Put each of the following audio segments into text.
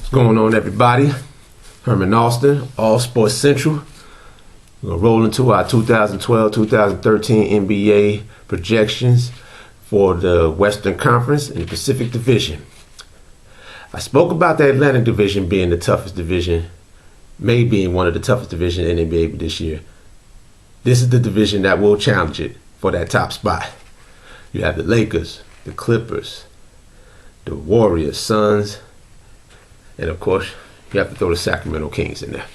What's going on, everybody? Herman Austin, All Sports Central. We're going to roll into our 2012-2013 NBA projections for the Western Conference and the Pacific Division. I spoke about the Atlantic Division being the toughest division, maybe being one of the toughest divisions in the NBA this year. This is the division that will challenge it for that top spot. You have the Lakers, the Clippers, the Warriors, Suns, and of course, you have to throw the Sacramento Kings in there.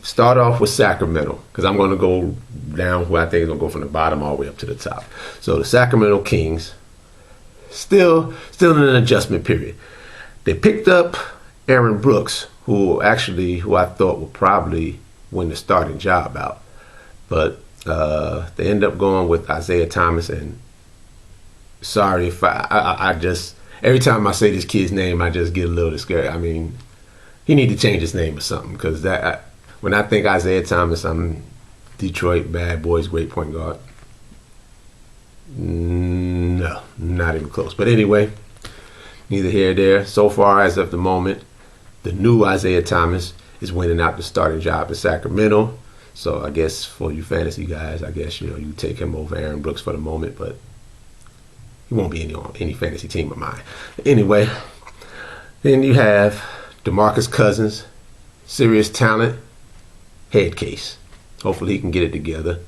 Start off with Sacramento, because I'm going to go down where I think it's going to go from the bottom all the way up to the top. So the Sacramento Kings, still in an adjustment period. They picked up Aaron Brooks, who I thought would probably win the starting job out. But they end up going with Isaiah Thomas, and sorry if I just, every time I say this kid's name, I just get a little scared. I mean, he need to change his name or something, because when I think Isaiah Thomas, I'm Detroit Bad Boys great point guard. No, not even close. But anyway, neither here nor there. So far, as of the moment, the new Isaiah Thomas is winning out the starting job in Sacramento. So I guess for you fantasy guys, I guess you take him over Aaron Brooks for the moment, but he won't be on any fantasy team of mine. Anyway, then you have DeMarcus Cousins, serious talent, head case. Hopefully he can get it together,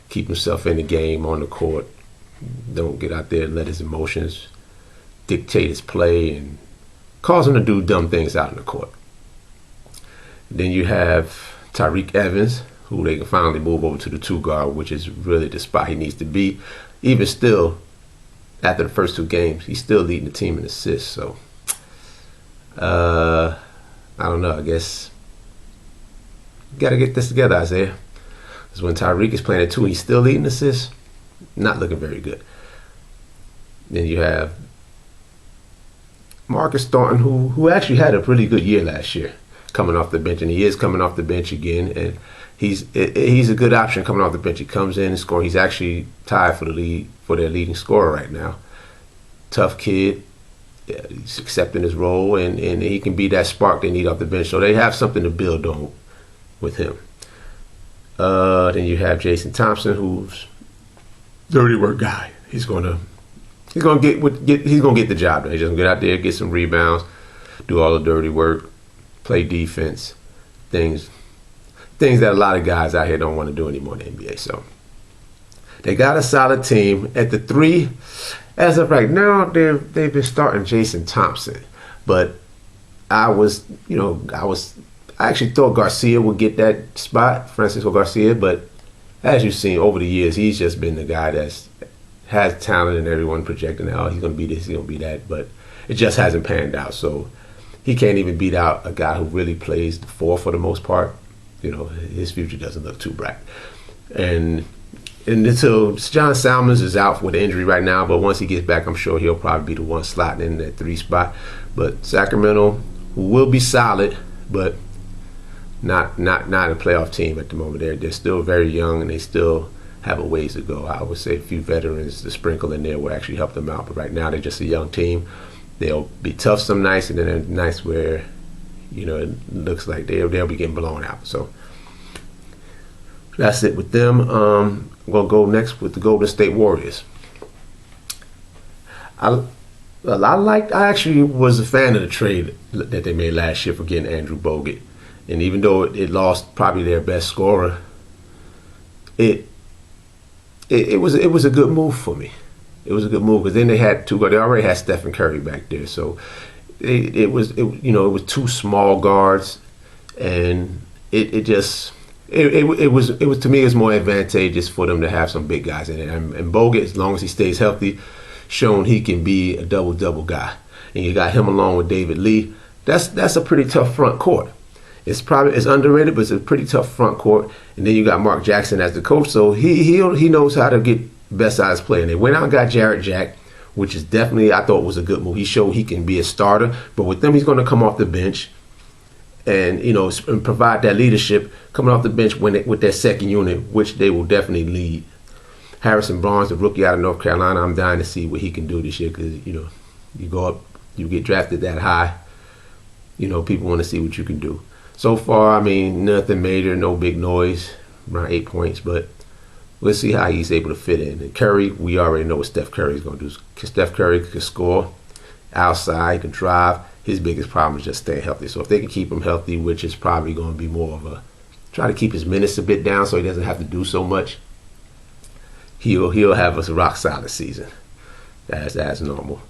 keep himself in the game on the court. Don't get out there and let his emotions dictate his play and cause him to do dumb things out in the court. Then you have Tyreke Evans, who they can finally move over to the 2 guard, which is really the spot he needs to be. Even still, after the first 2 games, he's still leading the team in assists. So, I don't know. I guess you got to get this together, Isaiah. Because when Tyreke is playing at 2, he's still leading assists. Not looking very good. Then you have Marcus Thornton, who actually had a pretty good year last year, coming off the bench, and he is coming off the bench again, and he's a good option coming off the bench. He comes in and scores. He's actually tied for their leading scorer right now. Tough kid. Yeah, he's accepting his role, and he can be that spark they need off the bench. So they have something to build on with him. Then you have Jason Thompson, who's dirty work guy. He's gonna get the job done. He's just gonna get out there, get some rebounds, do all the dirty work, play defense, things that a lot of guys out here don't want to do anymore in the NBA. So they got a solid team. At the 3, as of right now, they've been starting Jason Thompson, but I actually thought Garcia would get that spot, Francisco Garcia, but as you've seen over the years, he's just been the guy that has talent, and everyone projecting, he's going to be this, he's going to be that, but it just hasn't panned out. So he can't even beat out a guy who really plays the 4 for the most part. His future doesn't look too bright. And until John Salmons is out with an injury right now, but once he gets back, I'm sure he'll probably be the one slotting in that 3 spot. But Sacramento will be solid, but not a playoff team at the moment. They're still very young, and they still have a ways to go. I would say a few veterans to sprinkle in there will actually help them out. But right now, they're just a young team. They'll be tough some nights, and then there are nights where it looks like they'll be getting blown out. So that's it with them. I'm going to go next with the Golden State Warriors. I actually was a fan of the trade that they made last year for getting Andrew Bogut. And even though it lost probably their best scorer, it was a good move for me. It was a good move because then they had 2 guards. They already had Stephen Curry back there, so it was 2 small guards, and it was to me, it was more advantageous for them to have some big guys in it. And Bogut, as long as he stays healthy, shown he can be a double guy. And you got him along with David Lee. That's a pretty tough front court. It's underrated, but it's a pretty tough front court. And then you got Mark Jackson as the coach, so he knows how to get best out of his play. And they went out and got Jarrett Jack, which is definitely, I thought, was a good move. He showed he can be a starter, but with them, he's going to come off the bench and and provide that leadership coming off the bench with their second unit, which they will definitely lead. Harrison Barnes, the rookie out of North Carolina, I'm dying to see what he can do this year because, you know, you go up, you get drafted that high, you know, people want to see what you can do. So far, I mean, nothing major, no big noise, around 8 points, but we'll see how he's able to fit in. And Curry, we already know what Steph Curry is going to do. Steph Curry can score outside, he can drive. His biggest problem is just staying healthy. So if they can keep him healthy, which is probably going to be more of a, try to keep his minutes a bit down so he doesn't have to do so much, he'll have a rock solid season. That's normal.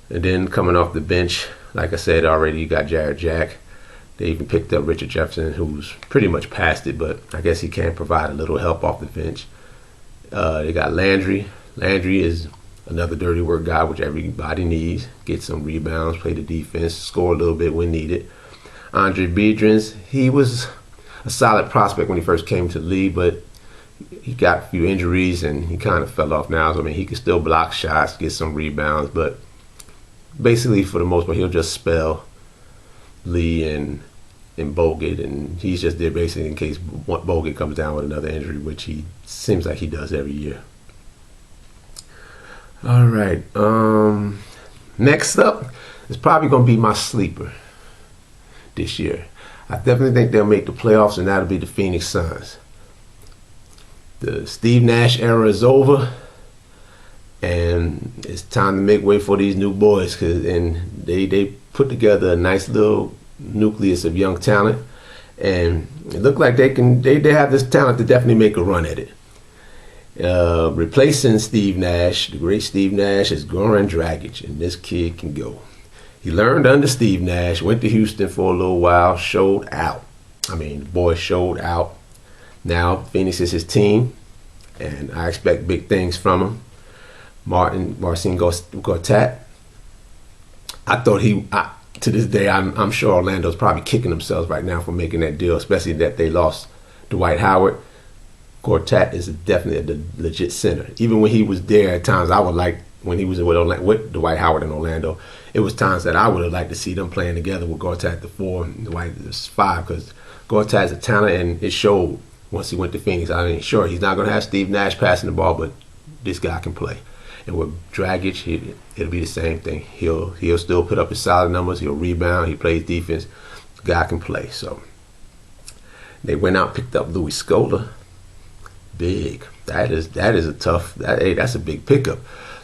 And then coming off the bench, like I said already, you got Jarrett Jack. They even picked up Richard Jefferson, who's pretty much past it, but I guess he can provide a little help off the bench. They got Landry. Landry is another dirty work guy, which everybody needs. Get some rebounds, play the defense, score a little bit when needed. Andre Biedrins, he was a solid prospect when he first came to the league, but he got a few injuries and he kind of fell off now. So, I mean, he can still block shots, get some rebounds, but basically, for the most part, he'll just spell Lee and Bogut, and he's just there basically in case Bogut comes down with another injury, which he seems like he does every year. All right. Next up is probably going to be my sleeper this year. I definitely think they'll make the playoffs, and that'll be the Phoenix Suns. The Steve Nash era is over, and it's time to make way for these new boys. And they put together a nice little nucleus of young talent, and it looked like they have this talent to definitely make a run at it. Replacing Steve Nash, the great Steve Nash, is Goran Dragic, and this kid can go. He learned under Steve Nash, went to Houston for a little while, showed out. I mean, the boy showed out. Now Phoenix is his team, and I expect big things from him. Marcin Gortat. I thought to this day, I'm sure Orlando's probably kicking themselves right now for making that deal, especially that they lost Dwight Howard. Gortat is definitely a legit center. Even when he was there, at times I would like, when he was with Dwight Howard in Orlando, it was times that I would have liked to see them playing together with Gortat at the 4 and Dwight at the 5, because Gortat is a talent, and it showed once he went to Phoenix. I mean, sure, he's not going to have Steve Nash passing the ball, but this guy can play. And with Dragic, it'll be the same thing. He'll still put up his solid numbers. He'll rebound. He plays defense. The guy can play. So they went out and picked up Louis Scola. Big. That's a big pickup.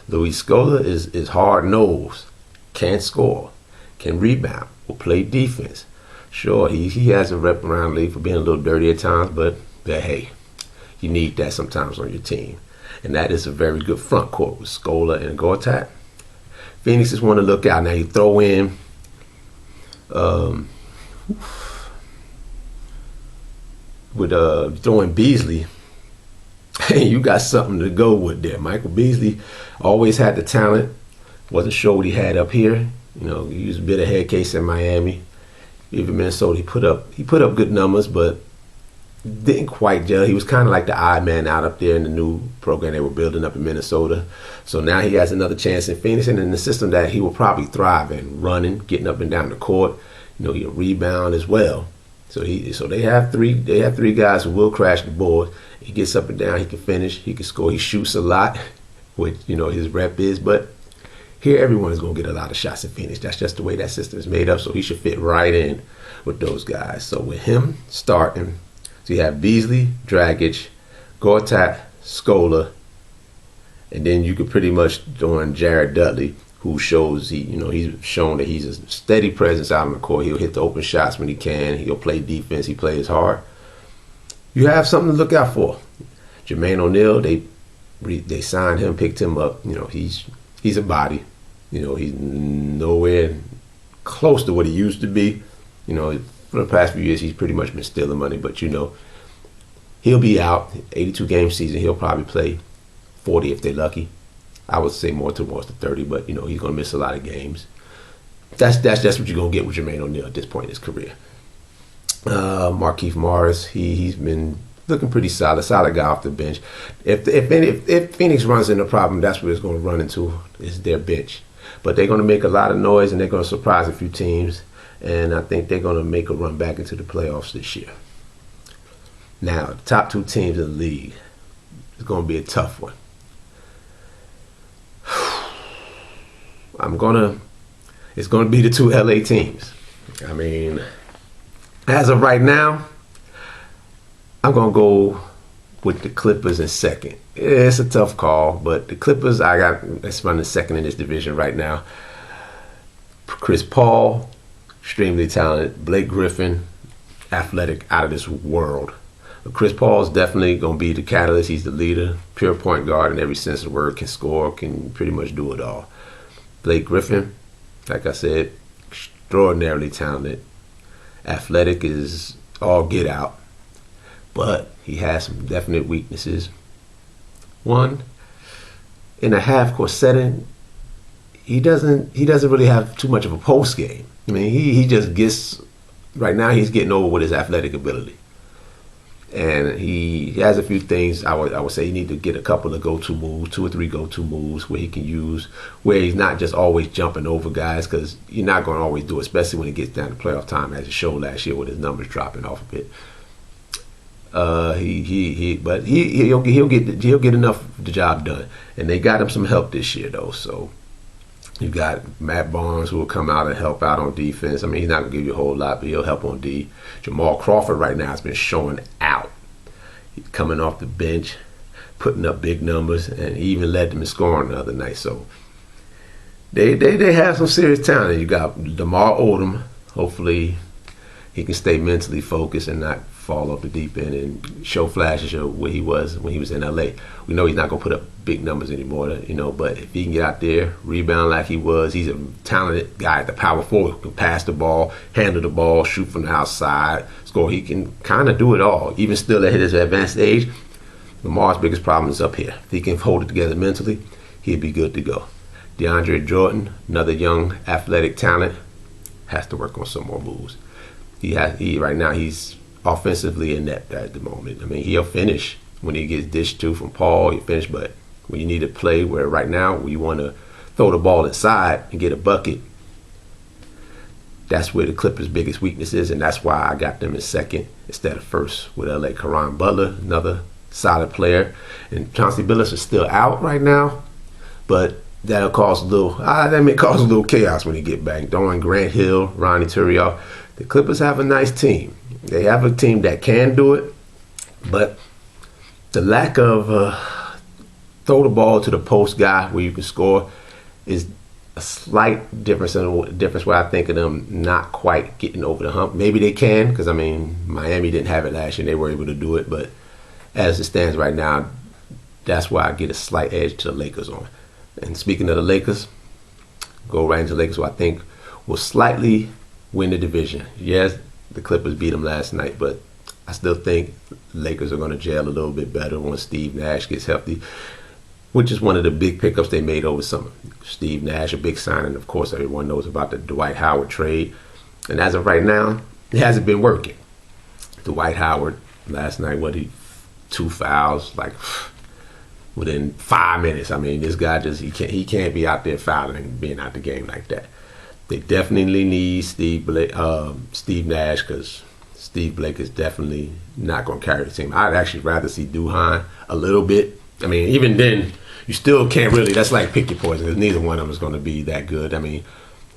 Louis Scola is hard nosed, can score, can rebound, will play defense. Sure, he has a rep around the league for being a little dirty at times, but hey, you need that sometimes on your team. And that is a very good front court with Scola and Gortat. Phoenix is one to look out. Now you throw in throwing Beasley, and you got something to go with there. Michael Beasley always had the talent. Wasn't sure what he had up here. You know, he was a bit of head case in Miami. Even Minnesota, he put up good numbers, but didn't quite gel. He was kind of like the odd man out up there in the new program they were building up in Minnesota. So now he has another chance in Phoenix, and in the system that he will probably thrive in, running, getting up and down the court. You know, he'll rebound as well. So they have three guys who will crash the board. He gets up and down, he can finish, he can score, he shoots a lot, which, you know, his rep is, but here everyone is going to get a lot of shots in Phoenix. That's just the way that system is made up, so he should fit right in with those guys. So with him starting, so you have Beasley, Dragic, Gortat, Scola, and then you could pretty much throw in Jared Dudley, who shows he's shown that he's a steady presence out on the court. He'll hit the open shots when he can. He'll play defense. He plays hard. You have something to look out for. Jermaine O'Neal, they signed him, picked him up. You know, he's a body. You know, he's nowhere close to what he used to be. You know, for the past few years, he's pretty much been stealing money. But, you know, he'll be out. 82-game season, he'll probably play 40 if they're lucky. I would say more towards the 30, but, you know, he's going to miss a lot of games. That's what you're going to get with Jermaine O'Neal at this point in his career. Markieff Morris, he's been looking pretty solid guy off the bench. If Phoenix runs into a problem, that's what it's going to run into, is their bench. But they're going to make a lot of noise, and they're going to surprise a few teams, and I think they're going to make a run back into the playoffs this year. Now, the top two teams in the league, it's going to be a tough one. it's gonna be the two LA teams. I mean, as of right now, I'm gonna go with the Clippers in second. It's a tough call, but the Clippers, that's running second in this division right now. Chris Paul, extremely talented. Blake Griffin, athletic, out of this world. But Chris Paul is definitely going to be the catalyst. He's the leader, pure point guard in every sense of the word, can score, can pretty much do it all. Blake Griffin, like I said, extraordinarily talented. Athletic is all get out, but he has some definite weaknesses. One, in a half-court setting, he doesn't really have too much of a post game. I mean, he just gets, right now he's getting over with his athletic ability. And he has a few things. I would say he need to get a couple of go-to moves, 2 or 3 go-to moves where he can use, where he's not just always jumping over guys, because you're not going to always do it, especially when it gets down to playoff time, as it showed last year with his numbers dropping off a bit. He'll get enough of the job done, and they got him some help this year though. So you got Matt Barnes, who will come out and help out on defense. I mean, he's not going to give you a whole lot, but he'll help on D. Jamal Crawford right now has been showing out. He's coming off the bench, putting up big numbers, and he even led them in scoring the other night. So they have some serious talent. You got DeMar Odom. Hopefully he can stay mentally focused and not fall off the deep end and show flashes of what he was when he was in LA. We know he's not going to put up big numbers anymore, but if he can get out there, rebound like he was, he's a talented guy at the power forward who can pass the ball, handle the ball, shoot from the outside, score. He can kind of do it all. Even still at his advanced age, Lamar's biggest problem is up here. If he can hold it together mentally, he'd be good to go. DeAndre Jordan, another young athletic talent, has to work on some more moves. Right now he's offensively inept at the moment. I mean, he'll finish when he gets dished to from Paul. He'll finish, but when you need to play where right now where you want to throw the ball inside and get a bucket, that's where the Clippers' biggest weakness is, and that's why I got them in second instead of first with LA. Caron Butler, another solid player, and Chauncey Billups is still out right now, but that may cause a little chaos when he get back. Doran Grant Hill, Ronnie Turiaf. The Clippers have a nice team. They have a team that can do it, but the lack of throw the ball to the post guy where you can score is a slight difference where I think of them not quite getting over the hump. Maybe they can, because I mean Miami didn't have it last year and they were able to do it, but as it stands right now, that's why I get a slight edge to the Lakers on. And speaking of the Lakers, go right into the Lakers, who I think will slightly win the division. Yes, the Clippers beat them last night, but I still think Lakers are going to gel a little bit better once Steve Nash gets healthy, which is one of the big pickups they made over summer. Steve Nash, a big signing. Of course, everyone knows about the Dwight Howard trade. And as of right now, it hasn't been working. Dwight Howard, last night, 2 fouls, like within 5 minutes. I mean, this guy he can't be out there fouling and being out the game like that. They definitely need Steve Nash, because Steve Blake is definitely not going to carry the team. I'd actually rather see Duhon a little bit. I mean, even then, you still can't really. That's like pick your poison, because neither one of them is going to be that good. I mean,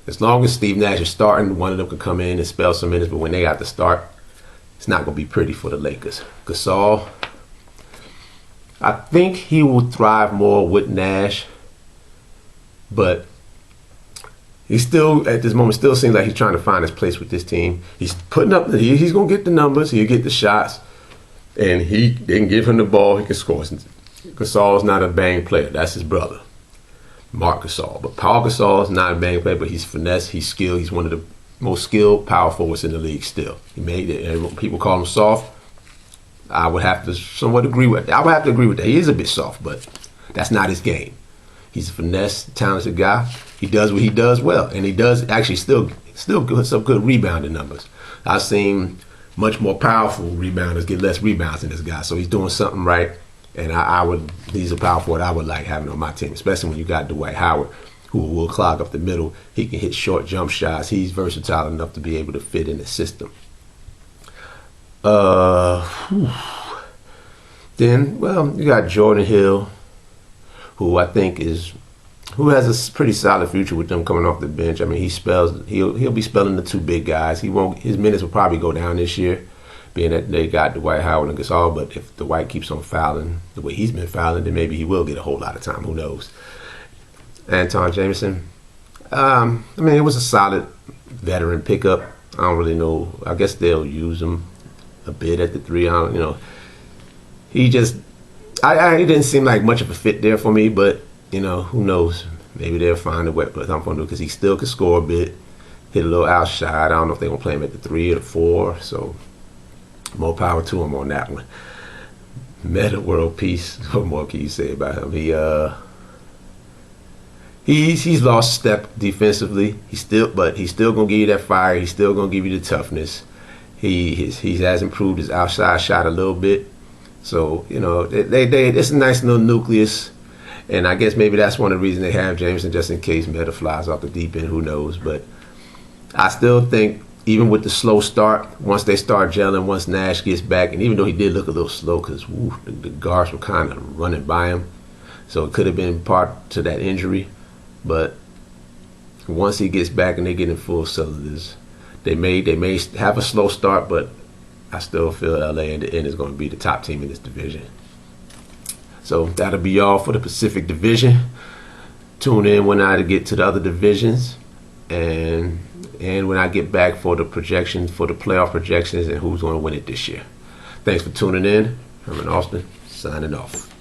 as long as Steve Nash is starting, one of them can come in and spell some minutes, but when they got to start, it's not going to be pretty for the Lakers. Gasol, I think he will thrive more with Nash, but he still, at this moment, still seems like he's trying to find his place with this team. He's putting up, he's going to get the numbers, he'll get the shots, and they can give him the ball, he can score. Gasol's not a bang player, that's his brother, Marc Gasol. But Paul Gasol is not a bang player, but he's finesse, he's skilled, he's one of the most skilled power forwards in the league still. He made it, and people call him soft. I would have to somewhat agree with that. I would have to agree with that. He is a bit soft, but that's not his game. He's a finesse, talented guy. He does what he does well, and he does actually still some good rebounding numbers. I've seen much more powerful rebounders get less rebounds than this guy, so he's doing something right. And he's a power forward I would like having on my team, especially when you got Dwight Howard, who will clog up the middle. He can hit short jump shots. He's versatile enough to be able to fit in the system. Then, well, you got Jordan Hill, who I think is who has a pretty solid future with them coming off the bench. I mean, he'll be spelling the two big guys. His minutes will probably go down this year, being that they got Dwight Howard and Gasol. But if Dwight keeps on fouling the way he's been fouling, then maybe he will get a whole lot of time. Who knows? Antawn Jamison. I mean, it was a solid veteran pickup. I don't really know. I guess they'll use him a bit at the three. He just, he didn't seem like much of a fit there for me. But who knows? Maybe they'll find a way to thump on him because he still can score a bit, hit a little outside. I don't know if they're gonna play him at the 3 or the 4. So more power to him on that one. Metta World Peace. What more can you say about him? He's lost step defensively. He's still gonna give you that fire. He's still gonna give you the toughness. He has improved his outside shot a little bit. So it's a nice little nucleus, and I guess maybe that's one of the reasons they have Jameson, just in case Metta flies off the deep end. Who knows? But I still think even with the slow start, once they start gelling, once Nash gets back, and even though he did look a little slow because the guards were kind of running by him, so it could have been part to that injury. But once he gets back and they get in full cylinders, they may have a slow start, but I still feel LA in the end is going to be the top team in this division. So that'll be all for the Pacific Division. Tune in when I get to the other divisions, and when I get back for the projections, for the playoff projections, and who's going to win it this year. Thanks for tuning in. Herman Austin, signing off.